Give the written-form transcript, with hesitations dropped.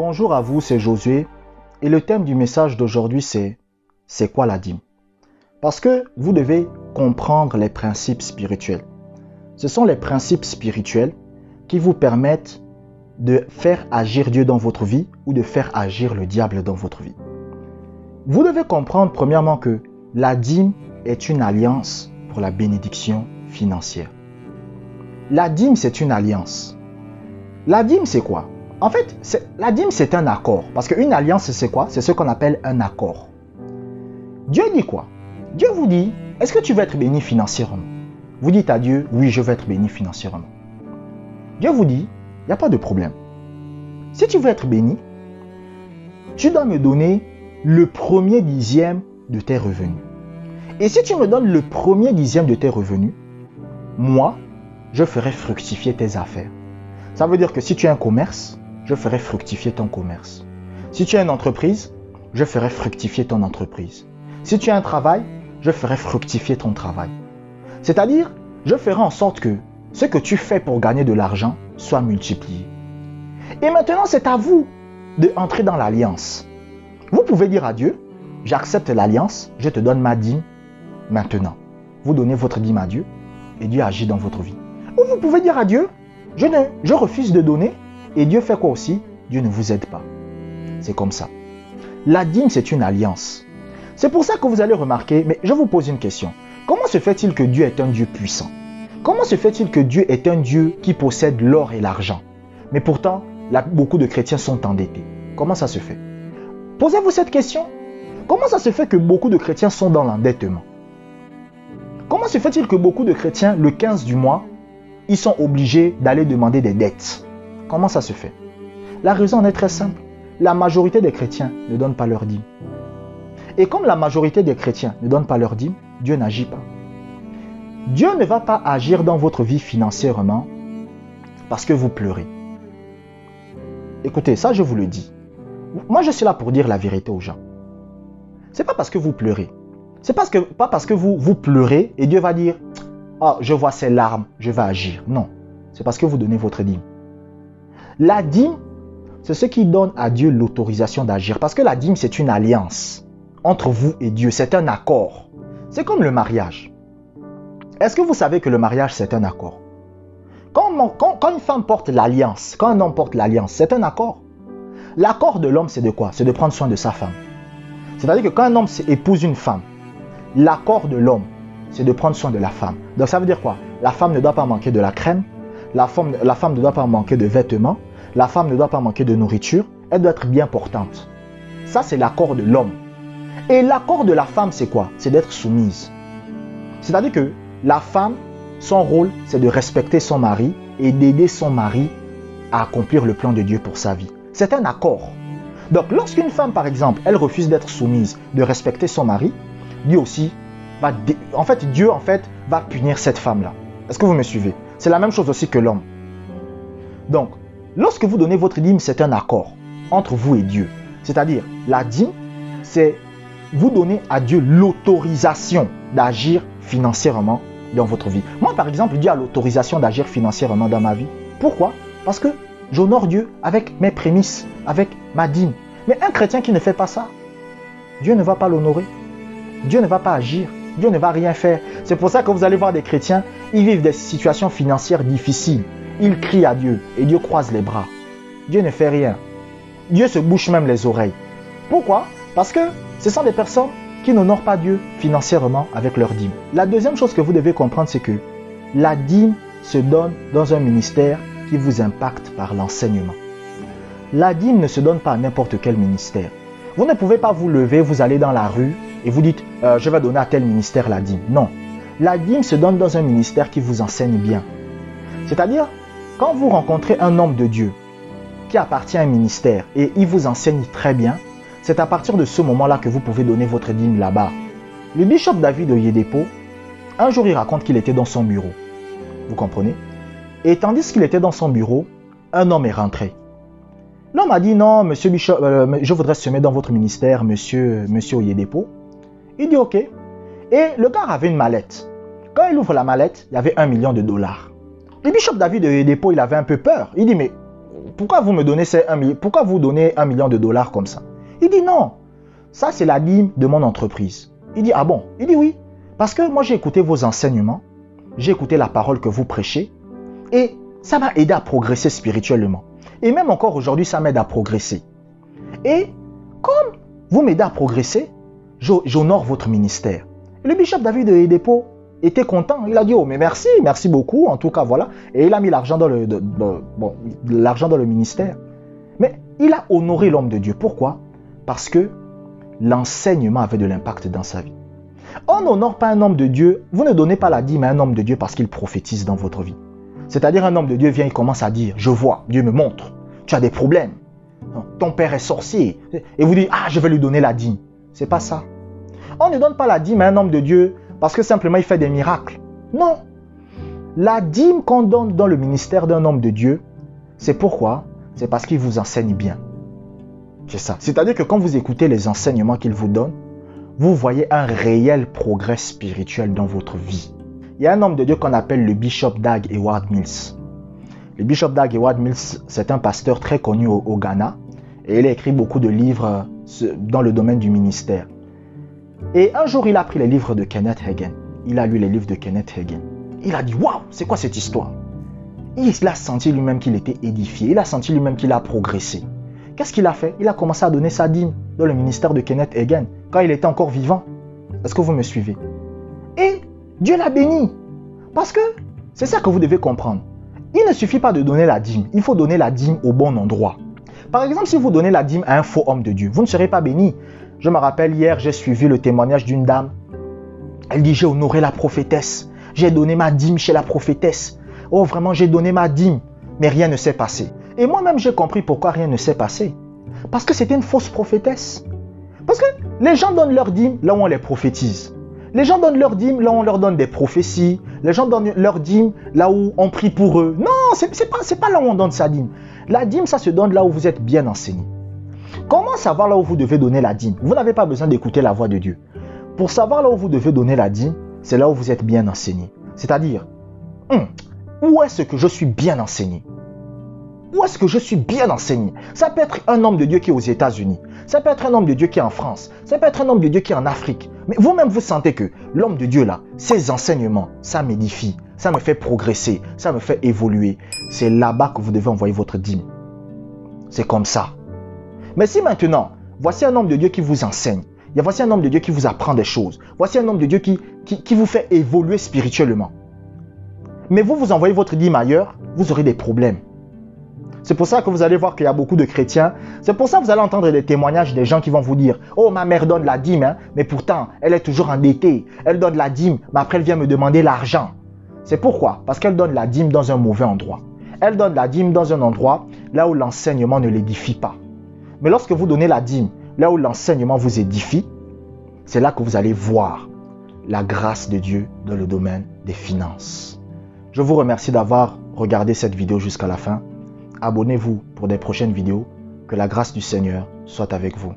Bonjour à vous, c'est Josué et le thème du message d'aujourd'hui c'est quoi la dîme? Parce que vous devez comprendre les principes spirituels. Ce sont les principes spirituels qui vous permettent de faire agir Dieu dans votre vie ou de faire agir le diable dans votre vie. Vous devez comprendre premièrement que la dîme est une alliance pour la bénédiction financière. La dîme, c'est une alliance. La dîme, c'est quoi? En fait, la dîme, c'est un accord. Parce qu'une alliance, c'est quoi? C'est ce qu'on appelle un accord. Dieu dit quoi? Dieu vous dit, est-ce que tu veux être béni financièrement? Vous dites à Dieu, oui, je veux être béni financièrement. Dieu vous dit, il n'y a pas de problème. Si tu veux être béni, tu dois me donner le premier dixième de tes revenus. Et si tu me donnes le premier dixième de tes revenus, moi, je ferai fructifier tes affaires. Ça veut dire que si tu as un commerce, je ferai fructifier ton commerce. Si tu as une entreprise, je ferai fructifier ton entreprise. Si tu as un travail, je ferai fructifier ton travail. C'est-à-dire, je ferai en sorte que ce que tu fais pour gagner de l'argent soit multiplié. Et maintenant, c'est à vous d'entrer dans l'alliance. Vous pouvez dire à Dieu, j'accepte l'alliance, je te donne ma dîme maintenant. Vous donnez votre dîme à Dieu et Dieu agit dans votre vie. Ou vous pouvez dire à Dieu, je refuse de donner et Dieu fait quoi aussi? Dieu ne vous aide pas. C'est comme ça. La dîme, c'est une alliance. C'est pour ça que vous allez remarquer, mais je vous pose une question. Comment se fait-il que Dieu est un Dieu puissant? Comment se fait-il que Dieu est un Dieu qui possède l'or et l'argent? Mais pourtant, beaucoup de chrétiens sont endettés. Comment ça se fait? Posez-vous cette question. Comment ça se fait que beaucoup de chrétiens sont dans l'endettement? Comment se fait-il que beaucoup de chrétiens, le 15 du mois, ils sont obligés d'aller demander des dettes? Comment ça se fait? La raison en est très simple. La majorité des chrétiens ne donnent pas leur dîme. Et comme la majorité des chrétiens ne donnent pas leur dîme, Dieu n'agit pas. Dieu ne va pas agir dans votre vie financièrement parce que vous pleurez. Écoutez, ça je vous le dis. Moi je suis là pour dire la vérité aux gens. Ce n'est pas parce que vous pleurez. Ce n'est pas parce que vous pleurez et Dieu va dire « Ah, je vois ces larmes, je vais agir. » Non, c'est parce que vous donnez votre dîme. La dîme, c'est ce qui donne à Dieu l'autorisation d'agir. Parce que la dîme, c'est une alliance entre vous et Dieu. C'est un accord. C'est comme le mariage. Est-ce que vous savez que le mariage, c'est un accord? Quand une femme porte l'alliance, quand un homme porte l'alliance, c'est un accord. L'accord de l'homme, c'est de quoi? C'est de prendre soin de sa femme. C'est-à-dire que quand un homme épouse une femme, l'accord de l'homme, c'est de prendre soin de la femme. Donc ça veut dire quoi? La femme ne doit pas manquer de la crème, la femme ne doit pas manquer de vêtements, la femme ne doit pas manquer de nourriture, elle doit être bien portante. Ça, c'est l'accord de l'homme. Et l'accord de la femme, c'est quoi? C'est d'être soumise. C'est-à-dire que la femme, son rôle, c'est de respecter son mari et d'aider son mari à accomplir le plan de Dieu pour sa vie. C'est un accord. Donc, lorsqu'une femme, par exemple, elle refuse d'être soumise, de respecter son mari, Dieu va punir cette femme-là. Est-ce que vous me suivez? C'est la même chose aussi que l'homme. Donc, lorsque vous donnez votre dîme, c'est un accord entre vous et Dieu. C'est-à-dire, la dîme, c'est vous donner à Dieu l'autorisation d'agir financièrement dans votre vie. Moi, par exemple, Dieu a l'autorisation d'agir financièrement dans ma vie. Pourquoi? Parce que j'honore Dieu avec mes prémices, avec ma dîme. Mais un chrétien qui ne fait pas ça, Dieu ne va pas l'honorer. Dieu ne va pas agir. Dieu ne va rien faire. C'est pour ça que vous allez voir des chrétiens, ils vivent des situations financières difficiles. Ils crient à Dieu et Dieu croise les bras. Dieu ne fait rien. Dieu se bouche même les oreilles. Pourquoi? Parce que ce sont des personnes qui n'honorent pas Dieu financièrement avec leur dîme. La deuxième chose que vous devez comprendre, c'est que la dîme se donne dans un ministère qui vous impacte par l'enseignement. La dîme ne se donne pas à n'importe quel ministère. Vous ne pouvez pas vous lever, vous allez dans la rue et vous dites je vais donner à tel ministère la dîme. Non. La dîme se donne dans un ministère qui vous enseigne bien. C'est-à-dire, quand vous rencontrez un homme de Dieu qui appartient à un ministère et il vous enseigne très bien, c'est à partir de ce moment-là que vous pouvez donner votre dîme là-bas. Le bishop David Oyedepo, un jour il raconte qu'il était dans son bureau. Vous comprenez? Et tandis qu'il était dans son bureau, un homme est rentré. L'homme a dit non, monsieur Bishop, je voudrais semer dans votre ministère, monsieur Oyedepo. Il dit ok. Et le gars avait une mallette. Quand il ouvre la mallette, il y avait $1 million. Le bishop David Oyedepo, il avait un peu peur. Il dit mais pourquoi vous me donnez pourquoi vous donnez 1 million de dollars comme ça? Il dit non, ça c'est la dîme de mon entreprise. Il dit ah bon? Il dit oui, parce que moi j'ai écouté vos enseignements, j'ai écouté la parole que vous prêchez et ça m'a aidé à progresser spirituellement. Et même encore aujourd'hui, ça m'aide à progresser. Et comme vous m'aidez à progresser, j'honore votre ministère. Et le bishop David de Edepo était content. Il a dit, oh mais merci, merci beaucoup, en tout cas voilà. Et il a mis l'argent dans le ministère. Mais il a honoré l'homme de Dieu. Pourquoi? Parce que l'enseignement avait de l'impact dans sa vie. On n'honore pas un homme de Dieu. Vous ne donnez pas la dîme à un homme de Dieu parce qu'il prophétise dans votre vie. C'est-à-dire un homme de Dieu vient, il commence à dire, je vois, Dieu me montre, tu as des problèmes, ton père est sorcier, et vous dites, ah, je vais lui donner la dîme. C'est pas ça. On ne donne pas la dîme à un homme de Dieu parce que simplement il fait des miracles. Non. La dîme qu'on donne dans le ministère d'un homme de Dieu, c'est pourquoi? C'est parce qu'il vous enseigne bien. C'est ça. C'est-à-dire que quand vous écoutez les enseignements qu'il vous donne, vous voyez un réel progrès spirituel dans votre vie. Il y a un homme de Dieu qu'on appelle le bishop Dag Heward-Mills. Le bishop Dag Heward-Mills, c'est un pasteur très connu au Ghana et il a écrit beaucoup de livres dans le domaine du ministère. Et un jour, il a pris les livres de Kenneth Hagin. Il a lu les livres de Kenneth Hagin. Il a dit, waouh, c'est quoi cette histoire? Il a senti lui-même qu'il était édifié. Il a senti lui-même qu'il a progressé. Qu'est-ce qu'il a fait? Il a commencé à donner sa dîme dans le ministère de Kenneth Hagin quand il était encore vivant. Est-ce que vous me suivez? Et Dieu l'a béni. Parce que c'est ça que vous devez comprendre. Il ne suffit pas de donner la dîme. Il faut donner la dîme au bon endroit. Par exemple, si vous donnez la dîme à un faux homme de Dieu, vous ne serez pas béni. Je me rappelle hier, j'ai suivi le témoignage d'une dame. Elle dit, j'ai honoré la prophétesse. J'ai donné ma dîme chez la prophétesse. Oh, vraiment, j'ai donné ma dîme. Mais rien ne s'est passé. Et moi-même, j'ai compris pourquoi rien ne s'est passé. Parce que c'était une fausse prophétesse. Parce que les gens donnent leur dîme là où on les prophétise. Les gens donnent leur dîme là où on leur donne des prophéties. Les gens donnent leur dîme là où on prie pour eux. Non, c'est pas là où on donne sa dîme. La dîme, ça se donne là où vous êtes bien enseigné. Comment savoir là où vous devez donner la dîme? Vous n'avez pas besoin d'écouter la voix de Dieu. Pour savoir là où vous devez donner la dîme, c'est là où vous êtes bien enseigné. C'est-à-dire, où est-ce que je suis bien enseigné? Où est-ce que je suis bien enseigné? Ça peut être un homme de Dieu qui est aux États-Unis. Ça peut être un homme de Dieu qui est en France. Ça peut être un homme de Dieu qui est en Afrique. Mais vous-même, vous sentez que l'homme de Dieu là, ses enseignements, ça m'édifie, ça me fait progresser, ça me fait évoluer. C'est là-bas que vous devez envoyer votre dîme. C'est comme ça. Mais si maintenant, voici un homme de Dieu qui vous enseigne, voici un homme de Dieu qui vous apprend des choses, voici un homme de Dieu qui vous fait évoluer spirituellement. Mais vous envoyez votre dîme ailleurs, vous aurez des problèmes. C'est pour ça que vous allez voir qu'il y a beaucoup de chrétiens. C'est pour ça que vous allez entendre des témoignages des gens qui vont vous dire « Oh, ma mère donne la dîme, hein, mais pourtant, elle est toujours endettée. Elle donne la dîme, mais après, elle vient me demander l'argent. » C'est pourquoi? Parce qu'elle donne la dîme dans un mauvais endroit. Elle donne la dîme dans un endroit là où l'enseignement ne l'édifie pas. Mais lorsque vous donnez la dîme là où l'enseignement vous édifie, c'est là que vous allez voir la grâce de Dieu dans le domaine des finances. Je vous remercie d'avoir regardé cette vidéo jusqu'à la fin. Abonnez-vous pour des prochaines vidéos. Que la grâce du Seigneur soit avec vous.